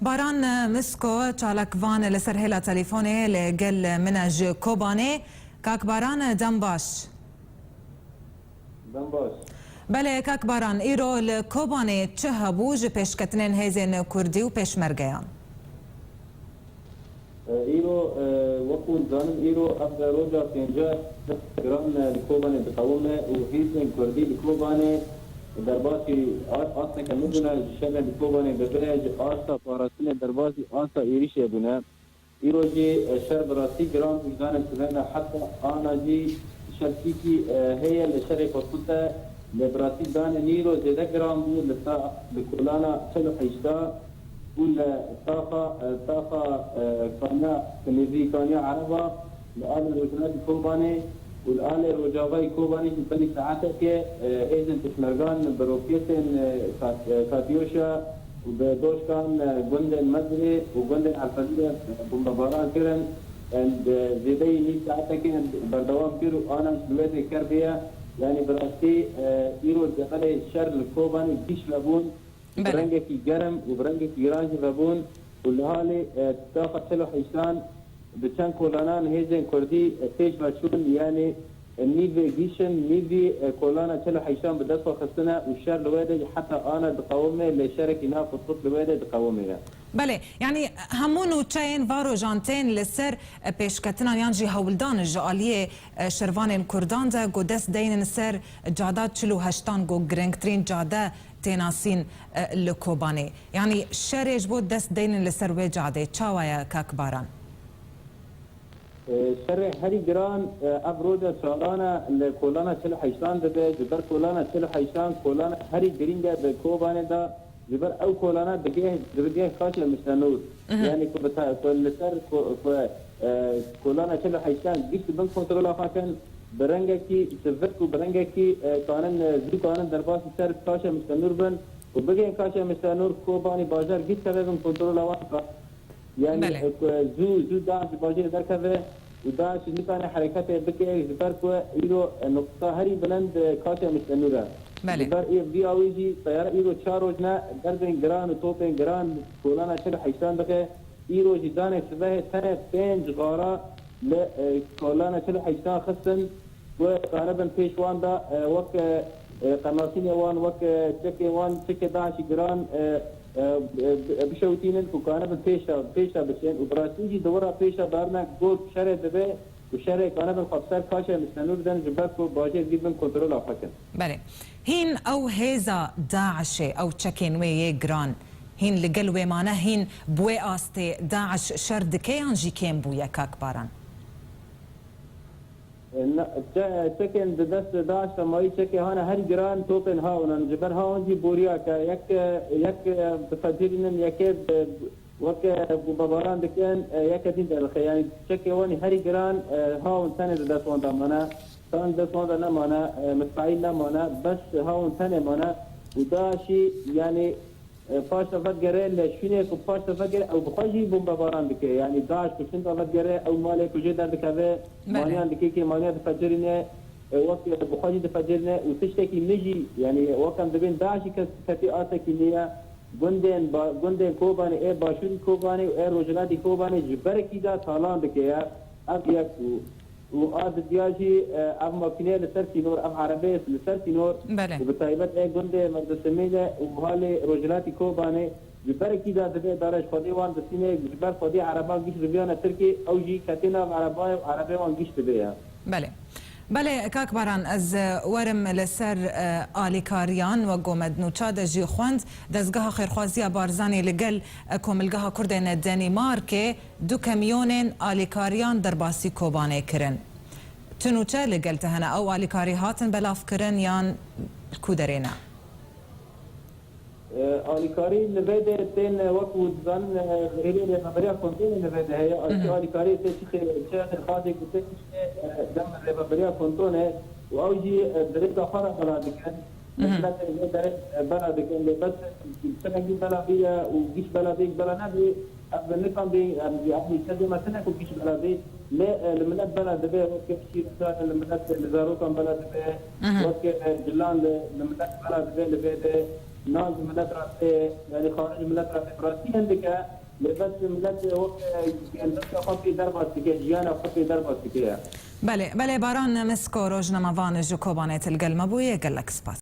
باران مسكو چالکوان لسر هلا تليفوني لقل منج كوباني كاك باران دنباش بله كاك باران ايرو لكوباني تشهبوج بيشكتنين هيزين كردي وبيشمرقيان ايرو وقود زانم ايرو افضل روجا فينجا جرام لكوباني بقومه وهيزين كردي لكوباني درباسي آسا که میدونه شبه بکوبانی ببرج آسا پاراسین درباسي آسا ایریشه بونه ایروجی شر براسی گرام وجدان سوینا حتی آنا جی شرکی کی هي لشر خصوصا لبراسی دان نیرو زیده گرام بود لسا بکولانا چلو حیشتا ولا طاقة قناة تلفزي قناة عربة لآل الوجنات كوباني والآن الرجاوي كوباني في بني ساعتك إذن تشمرغان بروكيتن كاتيوشا وبدوش كان جندن مدري وجندن الفضية بمباران كرن زيدي لي ساعتك بردوام كيرو أنا سلويت كربية يعني براستي إيرو دخل الشر الكوباني بيش لبون برنجة في جرم وبرنجة في رانج لبون والهالي طاقة سلو حيسان بچند کولانان هیزن کردی پیش بچون یعنی نیوی گیشن نیوی کولانا چلو حیشان به دست خستنه و شر لویده حتی آنا دقومه لشرک اینا خطوط لویده دقومه بله يعني همونو تشين فارو جانتين لسر بيشكتنا يانجي هولدان الجاليه شروان كردان دا قدس دين سر جادات چلو هشتان قو گرنگترين جاده تناسين لكوباني يعني شريج بود دست دين لسر وجاده چاويا كاكباران شرع هری گران ابرودا سالانا لکولانا چلو حیشان ده جبر کولانا چلو حیشان کولانا هری گرینگه به کوبانه دا جبر او کولانا بگه کاش مشتنور یعنی که بتا لسر کولانا چلو حیشان گیشت بن کنترول آفاکن برنگه کی سفت و برنگه کی کانن زو کانن درباس سر کاش مشتنور بن و بگه کاش مشتنور کوبانی بازار گیشت بن کنترول آفاکن يعني زو داعش باجي دركبه وداعش نكان حركات بكي زبركو ايرو نقطه هري بلند كاتيا مستنوره زبر اي بي اويجي طياره ايرو تشاروجنا دردن جران وتوبين جران كولانا شر حيشان بكي ايرو جدان سبه سنه بين غاره لكولانا شر حيشان خصن وقاربا بيشوان دا وك قناصين وان وك تشكي وان تشكي داعش جران بشوتينن كوكانا بيشا بشين وبراسيجي دورا بيشا دارنا جول شرع دبي وشرع كانا بالخبصار كاشا مستنور دن جبكو باجي جيبن كنترول افكن بله هين او هيزا داعش او تشكين وي جران هين لقلوي مانا هين بوي استي داعش شرد كيان جي كيم بويا كاكباران تكن دست داعش ماي تكي هانا هر جران توبن هاونن جبر هاونجي بوريا كا يك بفجرين يك وك بباران دكان يك دين دلخ يعني تكي واني هر جران هاون ثاني دست واندا مانا ثان دست واندا مانا متفاعل مانا بس هاون ثاني مانا وداشي يعني فاش تفجر لشينه فاش تفجر او بخاجي بمباران دكي يعني داعش كشنت تفجر او مالك وجد دكه مانيان دكي مانيان تفجرنا وقت بخاجي تفجرنا وتشتكي نجي يعني وكان بين داعش كتيات كينيا جندن كوباني اي باشوري كوباني واي روجلاتي كوباني جبركي دا طالان دكي ابيك وآد دياجي أب ماكينة لسرتي نور أب عربية لسرتي نور وبتايبت أي جندة مدرسمية وهالي روجلاتي كوباني جبركي دا دبي دارج فدي وان دسينة جبر فدي عربان جيش ربيانا تركي أو جي كاتينا عربية وان جيش تبيها. بله كاك باران از ورم لسر آلی کاریان و گومد نوچاد جی خوند دزگاه خیرخوازی بارزانی لگل کوملگاه کردن دنمارک 2 کمیون آلی کاریان در باسی کوبانه کرن تنوچه لگل تهنه او آلی کاری هاتن بلاف کرن یان کودرینه آلیکاری نویده تین وقت زن غیری رفبریا کنتین نویده هی آلیکاری تیچ خاصی کسی دم رفبریا کنتونه و اوجی درست آخر بلاد کن مثلا درست بلاد کن بس سنگی بلادیه و گیش بلادی بلا نبی اب نکام بی ابی چه مثلا کو گیش بلادی لملت بلد به وقت شيء ثاني لملت لزاروكم بلد به وقت جلان لملت بلد به ناز ملت راسته يعني خارج ملت راسته راستی هندی که لباس ملت وقت اندک خاطی در باستی که جیان خاطی در باستی که بله باران مسكو روجنا مافان جو كوبانيت القلمة بوية قال لك سباس